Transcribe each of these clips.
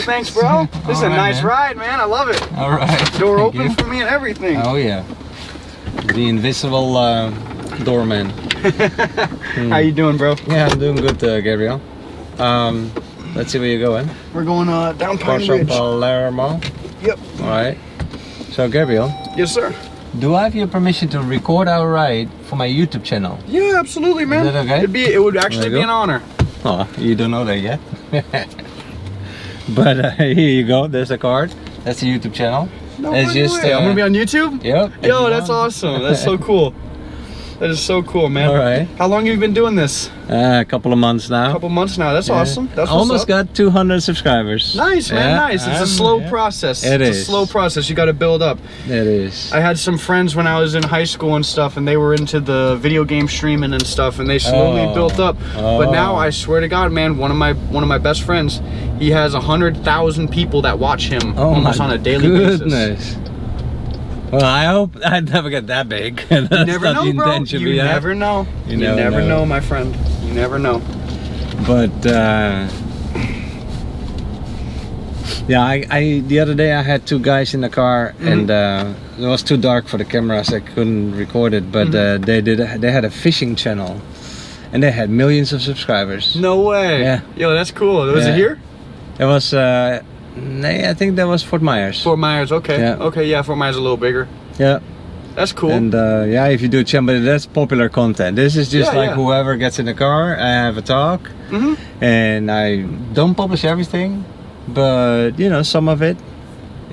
Well, thanks, bro. This is a nice ride, man. I love it. All right. Door open for me and everything. Oh yeah. The invisible doorman. How you doing, bro? Yeah, I'm doing good, Gabriel. Let's see where you're going. We're going down Pine Corso Ridge. Palermo. Yep. All right. So Gabriel. Yes, sir. Do I have your permission to record our ride for my YouTube channel? Yeah, absolutely, man. Is that okay? It would actually be an honor. Oh, you don't know that yet. But here you go. There's a card. That's the YouTube channel. No it's just. I'm gonna be on YouTube. Yep. Yo, that's awesome. That's so cool. That is so cool, man. All right. How long have you been doing this? A couple of months now. A couple months now. That's awesome. That's almost got 200 subscribers. Nice, man. Nice. It's a slow process. It's a slow process. You got to build up. It is. I had some friends when I was in high school and stuff, and they were into the video game streaming and stuff, and they slowly built up. But now, I swear to God, man, one of my best friends, he has 100,000 people that watch him almost on a daily basis. Well, I hope I never get that big. You never know, bro. You never know. You never know, my friend. You never know. But yeah, I the other day I had two guys in the car, and it was too dark for the camera, so I couldn't record it. But they had a fishing channel, and they had millions of subscribers. No way. Yeah. Yo, that's cool. Was it here? It was. I think that was Fort Myers. Fort Myers, okay. Yeah. Okay, yeah, Fort Myers is a little bigger. Yeah. That's cool. And yeah, if you do channel, but that's popular content. This is just whoever gets in the car, I have a talk, and I don't publish everything, but you know, some of it.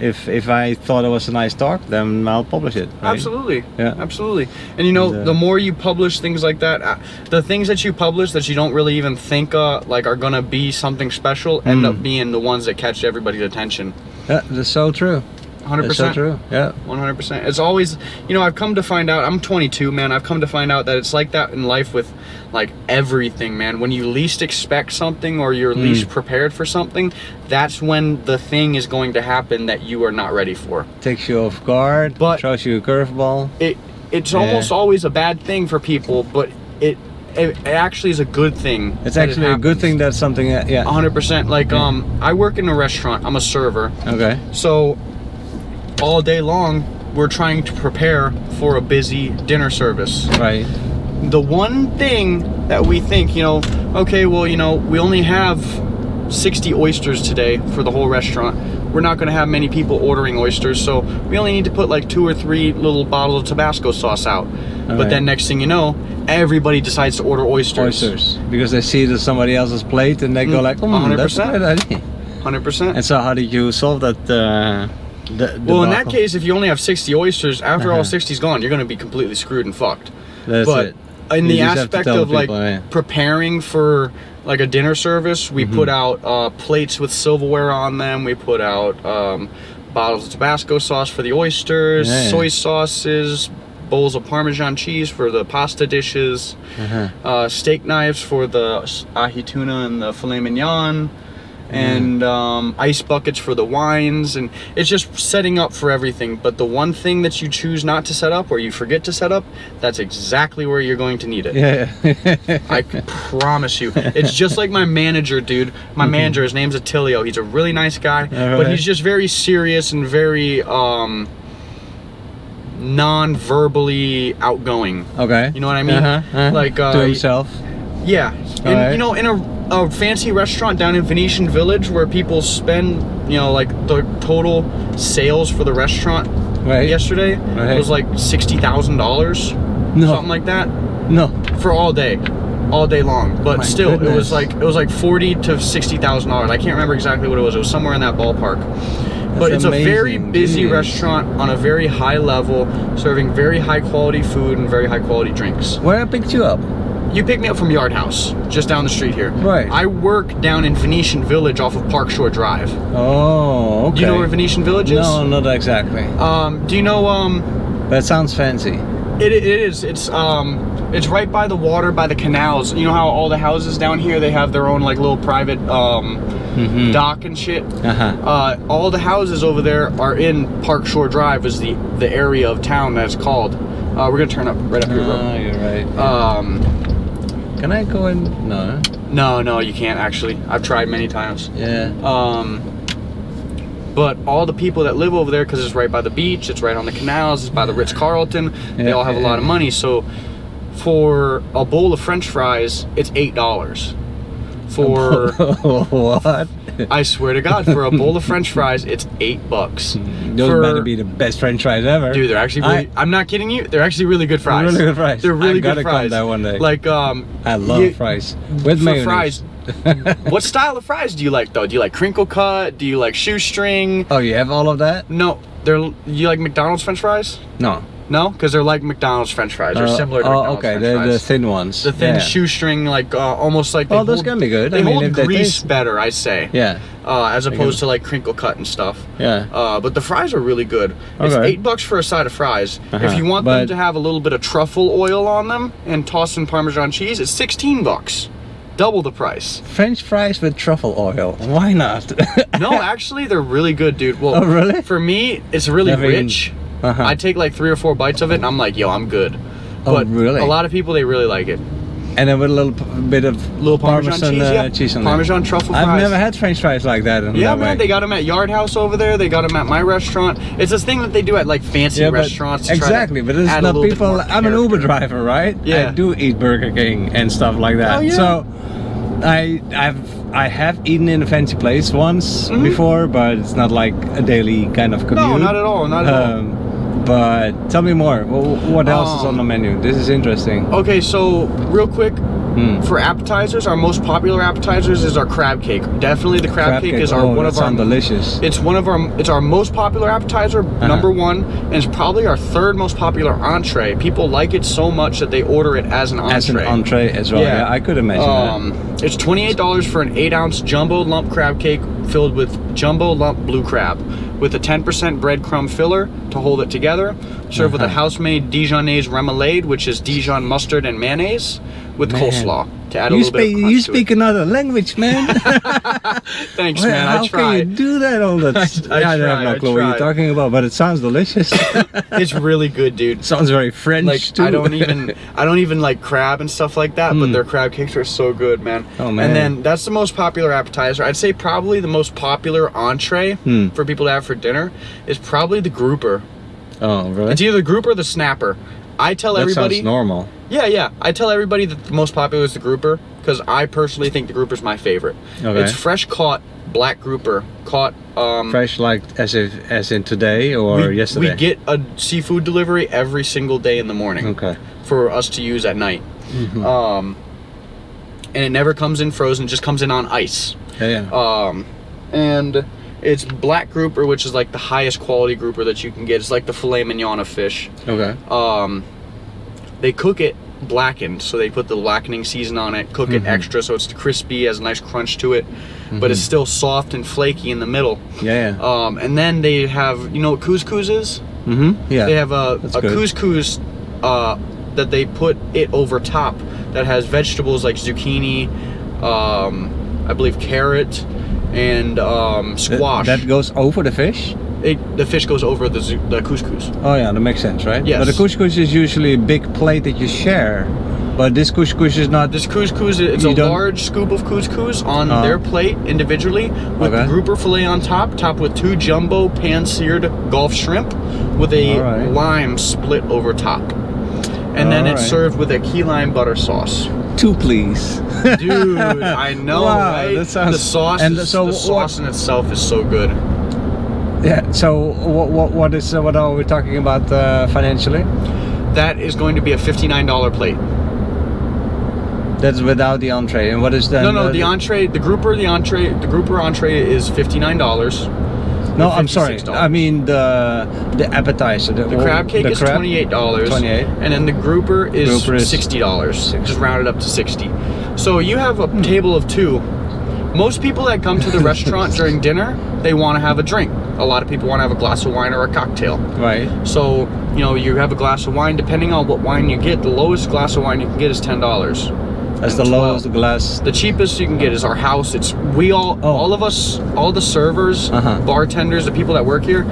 If I thought it was a nice talk, then I'll publish it. Right? Absolutely. Yeah. Absolutely. And you know, the more you publish things like that, the things that you publish that you don't really even think like are gonna be something special end up being the ones that catch everybody's attention. Yeah, that's so true. 100%. That's so true. Yeah. 100%. It's always, you know, I've come to find out, I'm 22, man. I've come to find out that it's like that in life with like everything, man. When you least expect something or you're least prepared for something, that's when the thing is going to happen that you are not ready for. Takes you off guard, but throws you a curveball. It's almost always a bad thing for people, but it actually is a good thing. It's actually a good thing that something, 100%. Like, I work in a restaurant. I'm a server. Okay. So all day long, we're trying to prepare for a busy dinner service. Right. The one thing that we think, you know, okay, well, you know, we only have 60 oysters today for the whole restaurant. We're not going to have many people ordering oysters, so we only need to put like 2 or 3 little bottles of Tabasco sauce out. But then next thing you know, everybody decides to order oysters. Because they see it as somebody else's plate and they go like, 100%. That's a good idea. 100%. And so how did you solve that? Well, in that case, if you only have 60 oysters, after all 60's gone, you're going to be completely screwed and fucked. That's it. In the aspect of like preparing for like a dinner service, we put out plates with silverware on them. We put out bottles of Tabasco sauce for the oysters, soy sauces, bowls of Parmesan cheese for the pasta dishes, steak knives for the ahi tuna and the filet mignon, and ice buckets for the wines, and it's just setting up for everything. But the one thing that you choose not to set up or you forget to set up, that's exactly where you're going to need it. I promise you. It's just like my manager, dude. My manager, his name's Attilio. He's a really nice guy, but he's just very serious and very non-verbally outgoing. Okay. You know what I mean? Like to himself. Yeah. And you know, in a fancy restaurant down in Venetian Village where people spend, you know, like the total sales for the restaurant yesterday was like $60,000. Something like that. For all day long. But still, it was like $40,000 to $60,000. I can't remember exactly what it was. It was somewhere in that ballpark. But it's amazing. A very busy restaurant on a very high level, serving very high quality food and very high quality drinks. Where I picked you up? You picked me up from Yard House, just down the street here. Right. I work down in Venetian Village off of Park Shore Drive. Oh, okay. Do you know where Venetian Village is? No, not exactly. Do you know, That sounds fancy. It is. It's right by the water, by the canals. You know how all the houses down here, they have their own like little private dock and shit? All the houses over there are in Park Shore Drive, is the area of town that's called. We're gonna turn up right up here, bro. Oh, you're right. Yeah. Can I go in? No. No, you can't actually. I've tried many times. Yeah. But all the people that live over there, because it's right by the beach, it's right on the canals, it's by the Ritz-Carlton, they all have a lot of money. So for a bowl of French fries, it's $8. For what? I swear to God, for a bowl of French fries, it's $8. Those better be the best French fries ever. Dude, they're actually really, I'm not kidding you, they're actually really good fries. Really good fries. They're really good fries. I gotta come there one day. Like, I love fries. With mayonnaise. Fries, what style of fries do you like though? Do you like crinkle cut? Do you like shoestring? Oh, you have all of that? No, you like McDonald's French fries? No. No, because they're like McDonald's French fries. They're similar to McDonald's French fries. The thin ones. The thin shoestring, like almost like. Oh, those can be good. They hold grease better, I say. Yeah. As opposed to like crinkle cut and stuff. Yeah. But the fries are really good. It's $8 for a side of fries. If you want them to have a little bit of truffle oil on them and toss in Parmesan cheese, it's $16. Double the price. French fries with truffle oil. Why not? No, actually, they're really good, dude. Well, oh, really? For me, it's really rich. I take like 3 or 4 bites of it, and I'm like, yo, I'm good. But really? A lot of people, they really like it. And then with a little bit of Parmesan cheese on Parmesan truffle fries. I've never had French fries like that. Yeah, man, they got them at Yard House over there. They got them at my restaurant. It's this thing that they do at like fancy restaurants. Exactly, but it's not people. I'm an Uber driver, right? Yeah. I do eat Burger King and stuff like that. Oh, yeah. So I have eaten in a fancy place once before, but it's not like a daily kind of commute. No, not at all. Not at all. But tell me more. What else is on the menu? This is interesting. Okay, so real quick, for appetizers, our most popular appetizers is our crab cake. Definitely, the crab cake is one of our delicious. It's our most popular appetizer, number 1, and it's probably our 3rd most popular entree. People like it so much that they order it as an entree. As an entree as well. Yeah, I could imagine that. It's $28 for an 8-ounce jumbo lump crab cake filled with jumbo lump blue crab, with a 10% breadcrumb filler to hold it together. Served with a house-made Dijonnaise remoulade, which is Dijon mustard and mayonnaise, with coleslaw to add a little bit of crunch. You speak another language, man. Thanks, man. How can you do that all the time? I have no clue what you're talking about, but it sounds delicious. It's really good, dude. Sounds very French like, too. I don't even like crab and stuff like that, but their crab cakes are so good, man. Oh man. And then that's the most popular appetizer. I'd say probably the most popular entree for people to have for dinner is probably the grouper. Oh, really? It's either the grouper or the snapper. I tell everybody. That sounds normal. Yeah. I tell everybody that the most popular is the grouper because I personally think the grouper's my favorite. Okay. It's fresh caught black grouper, caught. Fresh, like as in today or yesterday. We get a seafood delivery every single day in the morning. Okay. For us to use at night. And it never comes in frozen; it just comes in on ice. Yeah. And it's black grouper, which is like the highest quality grouper that you can get. It's like the filet mignon of fish. Okay. They cook it blackened, so they put the blackening season on it, cook it extra so it's crispy, has a nice crunch to it, but it's still soft and flaky in the middle. Yeah. And then they have, you know what couscous is? Yeah. They have a couscous that they put it over top that has vegetables like zucchini, I believe carrot, and squash. That goes over the fish? The fish goes over the couscous. Oh yeah, that makes sense, right? Yes. But the couscous is usually a big plate that you share. But this couscous is not. This couscous, it's a large scoop of couscous on their plate individually, with the grouper fillet on top with 2 jumbo pan-seared Gulf shrimp with a lime split over top. And then it's served with a key lime butter sauce. 2, please. Dude, I know, right? That sounds, the sauce in itself is so good. Yeah. So what are we talking about financially? That is going to be a $59 plate. That's without the entree. And what is that? No, the entree, the grouper entree is $59. No, I'm sorry. I mean the appetizer. The crab cake is $28. $28. And then the grouper is $60. Just round it up to 60. So you have a table of 2. Most people that come to the restaurant during dinner, they want to have a drink. A lot of people want to have a glass of wine or a cocktail. Right. So, you know, you have a glass of wine. Depending on what wine you get, the lowest glass of wine you can get is $10. That's the lowest glass. The cheapest you can get is our house. It's all of us, all the servers, bartenders, the people that work here,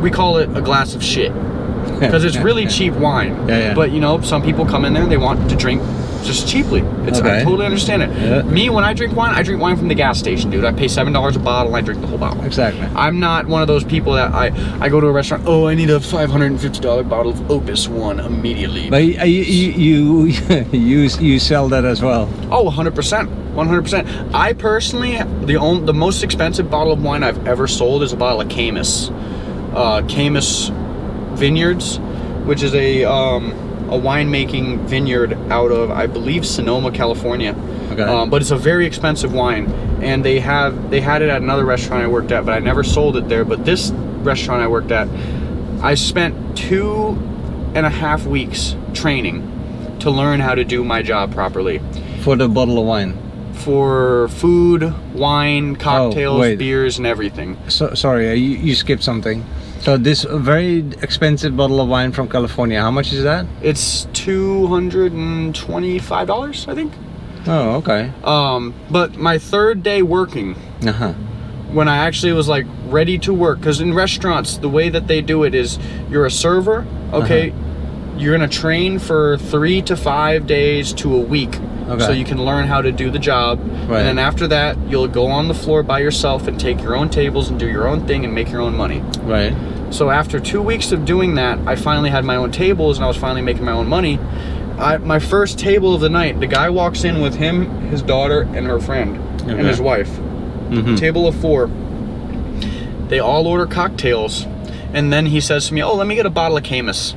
we call it a glass of shit because it's really cheap wine. Yeah. But you know, some people come in there and they want to drink just cheaply. I totally understand it. Yeah. Me, when I drink wine from the gas station, dude. I pay $7 a bottle and I drink the whole bottle. Exactly. I'm not one of those people that I go to a restaurant, oh, I need a $550 bottle of Opus One immediately. But you sell that as well? Oh, 100%. 100%. I personally, the most expensive bottle of wine I've ever sold is a bottle of Camus. Camus Vineyards, which is a winemaking vineyard out of, I believe, Sonoma, California. Okay. But it's a very expensive wine, and they had it at another restaurant I worked at, but I never sold it there. But this restaurant I worked at, I spent 2.5 weeks training to learn how to do my job properly. For the bottle of wine? For food, wine, cocktails, beers, and everything. So sorry, you skipped something. So this very expensive bottle of wine from California, how much is that? It's $225, I think. Oh, okay. But my third day working, when I actually was like ready to work, because in restaurants, the way that they do it is you're a server, okay? You're gonna train for 3 to 5 days to a week. Okay. So you can learn how to do the job. Right. And then after that, you'll go on the floor by yourself and take your own tables and do your own thing and make your own money. Right. So after 2 weeks of doing that, I finally had my own tables and I was finally making my own money. My first table of the night, the guy walks in with him, his daughter, and her friend, and his wife. Table of 4. They all order cocktails. And then he says to me, oh, let me get a bottle of Camus.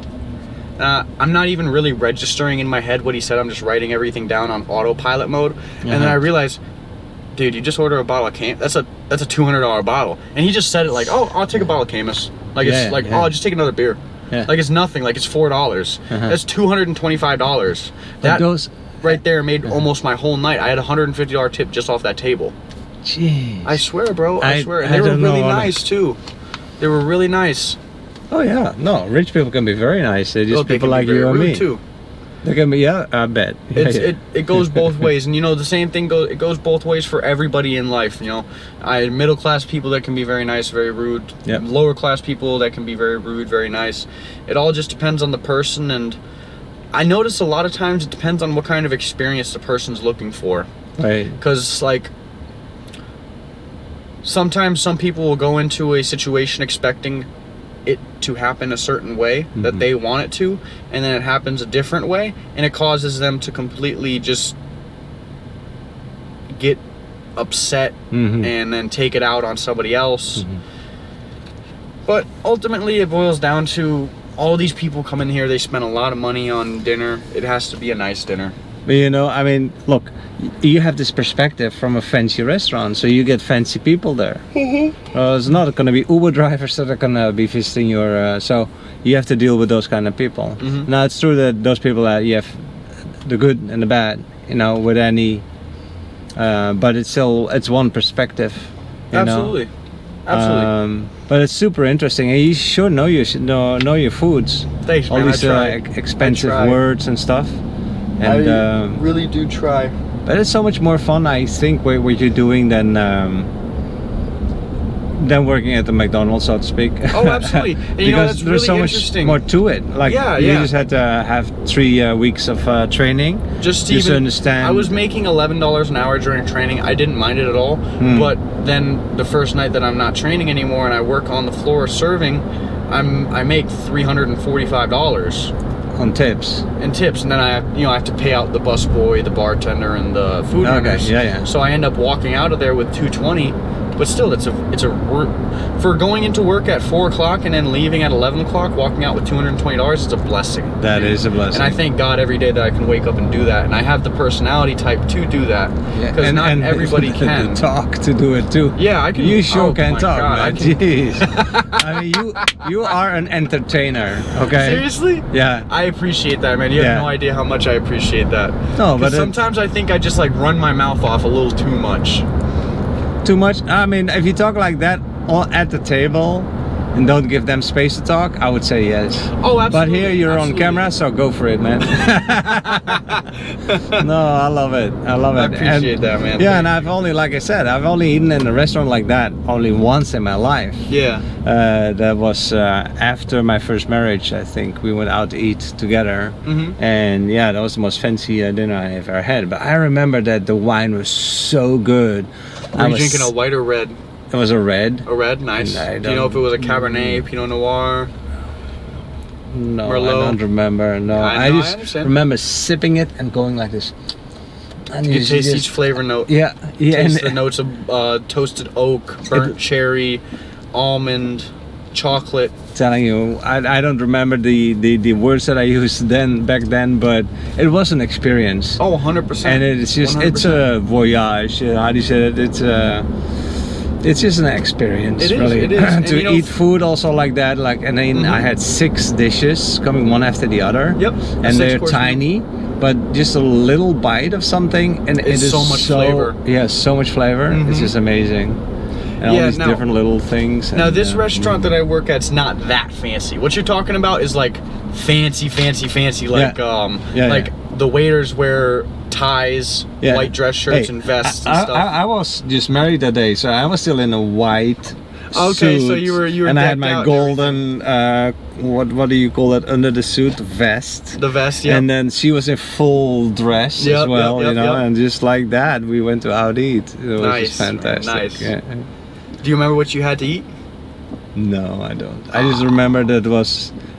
I'm not even really registering in my head what he said. I'm just writing everything down on autopilot mode. And then I realized, dude, you just order a bottle of Camus. That's a $200 bottle. And he just said it like, oh, I'll take a bottle of Camus. Like it's like, oh, I'll just take another beer. Yeah. Like it's nothing. Like it's $4. That's $225. That right there made almost my whole night. I had a $150 tip just off that table. Jeez. I swear, bro. I swear. And they were really nice too. They were really nice. Oh yeah, no, rich people can be very nice. They're just people like you and me. Too. They can be, yeah, I bet. It goes both ways, and you know the same thing goes both ways for everybody in life. You know, middle class people that can be very nice, very rude. Yep. Lower class people that can be very rude, very nice. It all just depends on the person, and I notice a lot of times it depends on what kind of experience the person's looking for. Right. Because like sometimes some people will go into a situation expecting it to happen a certain way that they want it to, and then it happens a different way, and it causes them to completely just get upset and then take it out on somebody else. But ultimately it boils down to all these people come in here, they spend a lot of money on dinner. It has to be a nice dinner. But you know, I mean, look, you have this perspective from a fancy restaurant, so you get fancy people there. It's not going to be Uber drivers that are going to be visiting your... so you have to deal with those kind of people. Now, it's true that those people, you have the good and the bad, you know, with any... but it's one perspective. Absolutely. Absolutely. But it's super interesting, and you should know your foods. Thanks, man. All these expensive words and stuff. And I really do try. But it's so much more fun, I think, what you're doing than working at the McDonald's, so to speak. Oh, absolutely. And because you know, that's there's really so much more to it. Like you just had to have 3 weeks of training just to understand. I was making $11 an hour during training. I didn't mind it at all. But then the first night that I'm not training anymore and I work on the floor serving, I make $345. On tips. And tips, and then I have to pay out the busboy, the bartender, and the food runners. So I end up walking out of there with $220. But still, for going into work at 4 o'clock and then leaving at 11 o'clock, walking out with $220, it's a blessing. That is a blessing. And I thank God every day that I can wake up and do that. And I have the personality type to do that. Because not everybody can. Talk to do it too. Yeah, I can. You sure can talk, man. Jeez. I mean, you are an entertainer, okay? Seriously? Yeah. I appreciate that, man. You have no idea how much I appreciate that. No, but sometimes I think I just like run my mouth off a little too much. Too much? I mean, if you talk like that at the table, and don't give them space to talk, I would say yes. Oh, absolutely. But here you're absolutely. on camera, so go for it, man. No, I love it. I love it. I appreciate that, man. Yeah, and I've only, like I said, I've only eaten in a restaurant like that only once in my life. Yeah. That was after my first marriage, I think. We went out to eat together. And yeah, that was the most fancy dinner I ever had. But I remember that the wine was so good. Were you drinking a white or red? It was a red. A red? Nice. Do you know if it was a Cabernet, Pinot Noir? No, Merlot? I don't remember. No, I just remember sipping it and going like this. And you taste each flavor note. Yeah, yeah. Taste the notes of toasted oak, burnt cherry, almond, chocolate. Telling you, I don't remember the words that I used back then, but it was an experience. Oh, 100%. And it's just 100%. It's a voyage. How do you say it? It's just an experience. It is. Really. It is. To eat food also like that, like, and then I had 6 dishes coming one after the other. Yep. And they're tiny, but just a little bite of something, and it is so much flavor. Yeah, so much flavor. It's just amazing. And all these different little things. Now, this restaurant that I work at's not that fancy. What you're talking about is like fancy, like like the waiters wear ties, white dress shirts, and vests and stuff. I was just married that day, so I was still in a white suit, so you were and I had my golden what do you call it, under the suit, vest. The vest, yeah. And then she was in full dress as well, you know, and just like that we went to out eat. It was just fantastic. Nice. Yeah. Do you remember what you had to eat? No, I don't. I just remember that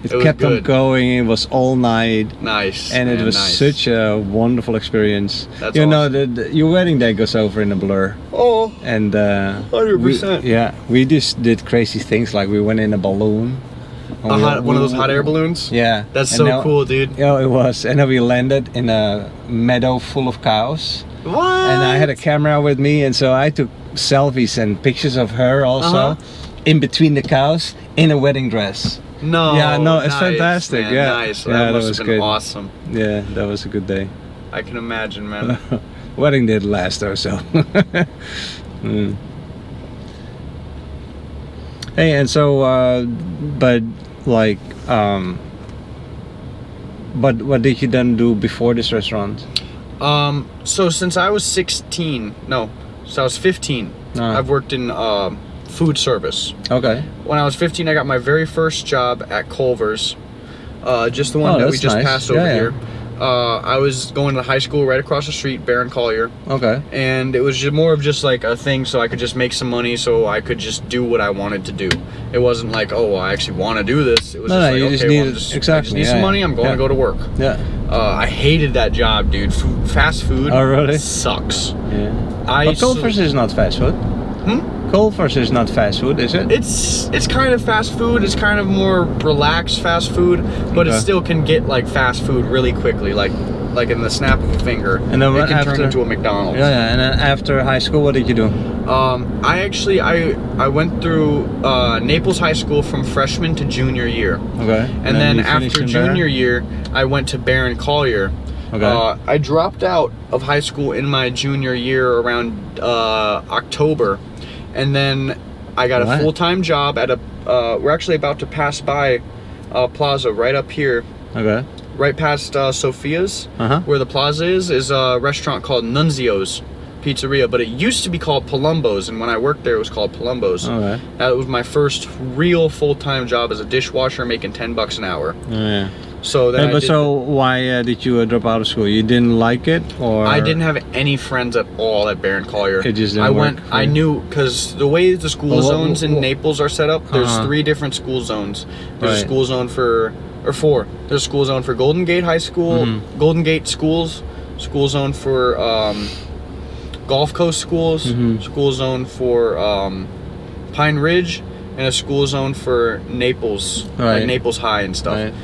it kept good. on going. It was all night. Nice. And it was such a wonderful experience. That's you know, awesome. your wedding day goes over in a blur. Oh. And 100%. We just did crazy things, like we went in a balloon. One of those hot air balloons? Yeah. That's so cool, dude. Yeah, it was. And then we landed in a meadow full of cows. What? And I had a camera with me, and so I took selfies and pictures of her also in between the cows in a wedding dress. No. Yeah, no, it's fantastic. Man, yeah. Nice. Yeah, that must have been awesome. Yeah, that was a good day. I can imagine, man. Wedding did last though, so. Hey, and so, but like, but what did you then do before this restaurant? So since I was 15, I've worked in food service. Okay. When I was 15, I got my very first job at Culver's, just the one that we just passed over here. I was going to high school right across the street, Baron Collier. Okay. And it was just more of just like a thing so I could just make some money so I could just do what I wanted to do. It wasn't like, oh, I actually want to do this. It was I just need some money, I'm going to go to work. Yeah. I hated that job, dude. Fast food sucks. Yeah. But Culver's is not fast food. Culver's is not fast food, is it? It's kind of fast food. It's kind of more relaxed fast food, but it still can get like fast food really quickly, like in the snap of a finger. And then it can turn into a McDonald's. Yeah. And then after high school, what did you do? I went through Naples High School from freshman to junior year. Okay. And then after junior year, I went to Baron Collier. Okay. I dropped out of high school in my junior year around October. And then I got a full-time job at we're actually about to pass by Plaza right up here. Okay. Right past Sophia's, where the Plaza is a restaurant called Nunzio's Pizzeria, but it used to be called Palumbo's, and when I worked there, it was called Palumbo's. Okay. That was my first real full-time job as a dishwasher, making $10 an hour. Yeah. So then why did you drop out of school? You didn't like it, or I didn't have any friends at all at Baron Collier. It just didn't work. I knew, because the way the school zones in Naples are set up, there's 3 different school zones. There's a school zone for 4. There's a school zone for Golden Gate High School, Golden Gate Schools, school zone for Gulf Coast Schools, school zone for Pine Ridge, and a school zone for Naples, like Naples High and stuff. Right.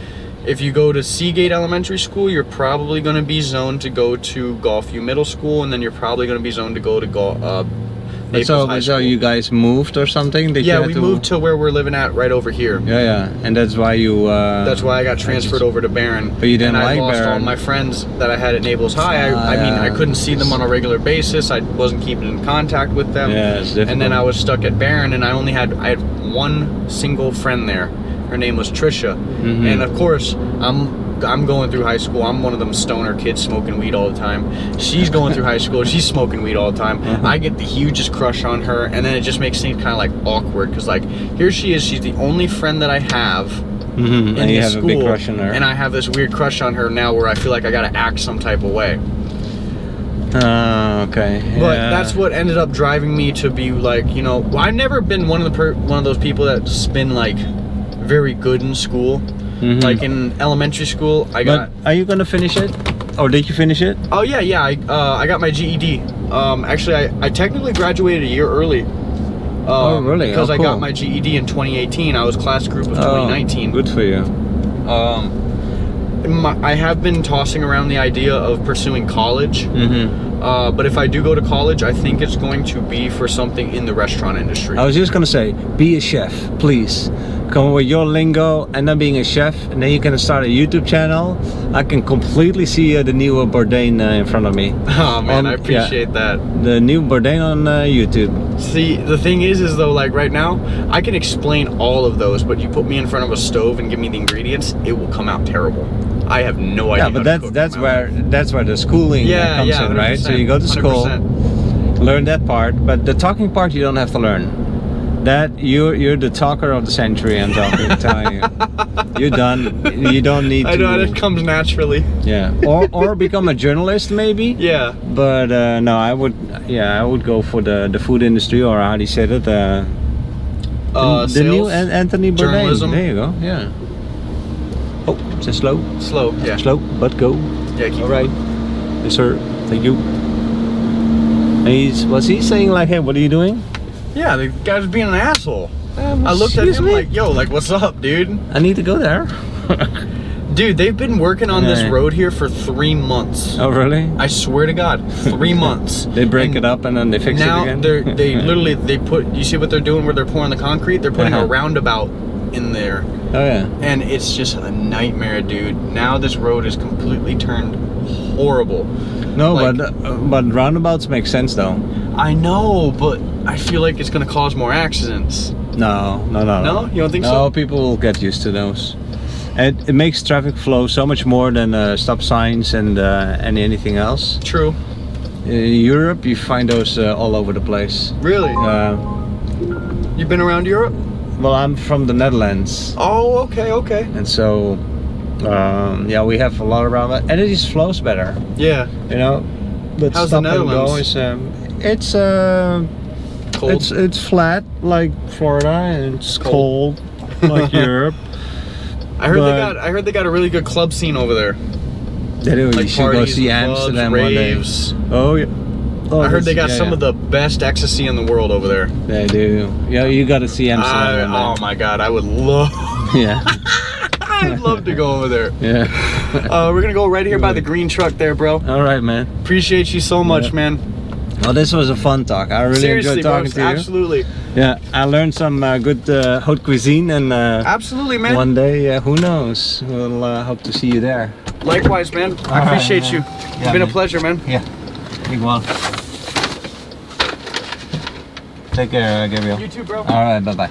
If you go to Seagate Elementary School, you're probably going to be zoned to go to Gulfview Middle School, and then you're probably going to be zoned to go to Naples High School. So you guys moved or something? Yeah, we moved to where we're living at right over here. Yeah, and that's why you... that's why I got transferred over to Barron. But you didn't like Barron. And I lost all my friends that I had at Naples High. I mean, I couldn't see them on a regular basis. I wasn't keeping in contact with them. Yeah, it's difficult. And then I was stuck at Barron, and I had one single friend there. Her name was Trisha, and of course I'm going through high school. I'm one of them stoner kids smoking weed all the time. She's going through high school. She's smoking weed all the time. I get the hugest crush on her, and then it just makes things kind of like awkward because like here she is. She's the only friend that I have in and you have school, a big crush on her. and I have this weird crush on her now, where I feel like I gotta act some type of way. Okay. But that's what ended up driving me to be like, you know, I've never been one of those people that's been like very good in school. Like in elementary school, But are you gonna finish it, or did you finish it? Oh yeah. I got my GED. Actually, I technically graduated a year early. Oh really? Because cool. I got my GED in 2018. I was class group of 2019. Good for you. I have been tossing around the idea of pursuing college. But if I do go to college, I think it's going to be for something in the restaurant industry. I was just gonna say, be a chef, please. Come with your lingo and then being a chef, and then you can start a YouTube channel. I can completely see the new Bourdain in front of me. Oh man, I appreciate that. The new Bourdain on YouTube. See, the thing is though, like right now, I can explain all of those, but you put me in front of a stove and give me the ingredients, it will come out terrible. I have no idea. Yeah, but that's where the schooling comes in, right? So you go to school, 100%. Learn that part, but the talking part you don't have to learn. That you're the talker of the century. I'm telling you. You're done. You don't need to. I know it comes naturally. Yeah, or become a journalist maybe. Yeah. But no, I would go for the food industry, or how do you say that? The sales, new Anthony Bourdain. Journalism. There you go. Yeah. Oh, is it slow? Slow, yeah. Slow, but go. Yeah, keep all right. Yes, sir. Thank you. And was he saying like, hey, what are you doing? Yeah, the guy was being an asshole. I looked at him like, yo, like, what's up, dude? I need to go there. Dude, they've been working on this road here for 3 months. Oh, really? I swear to God, 3 months. They break it up and then they fix it again? Now, they literally, you see what they're doing where they're pouring the concrete? They're putting a roundabout in there. Oh, yeah. And it's just a nightmare, dude. Now this road is completely turned horrible. No, like, but roundabouts make sense, though. I know, but I feel like it's going to cause more accidents. No. No? You don't think so? No, people will get used to those. And it makes traffic flow so much more than stop signs and anything else. True. In Europe, you find those all over the place. Really? You've been around Europe? Well, I'm from the Netherlands. Oh, okay. And so, yeah, we have a lot around that, and it just flows better. Yeah. You know, but how's stop the Netherlands? and go is cold. It's flat like Florida, and it's cold like Europe. I heard they got a really good club scene over there. They do. Like you should go see Amsterdam raves. one day. Oh yeah. Oh, I heard they got some of the best ecstasy in the world over there. They do. Yeah, you got to see Amsterdam. Oh my God, I would love. Yeah. I'd love to go over there. Yeah. We're gonna go right here by the green truck there, bro. All right, man. Appreciate you so much, man. Well, this was a fun talk. I really enjoyed talking to you. Absolutely. Yeah, I learned some good Haute Cuisine, and absolutely, man. One day, who knows? We'll hope to see you there. Likewise, man. I appreciate you. It's been a pleasure, man. Yeah. Big one. Take care, Gabriel. You too, bro. All right, bye-bye.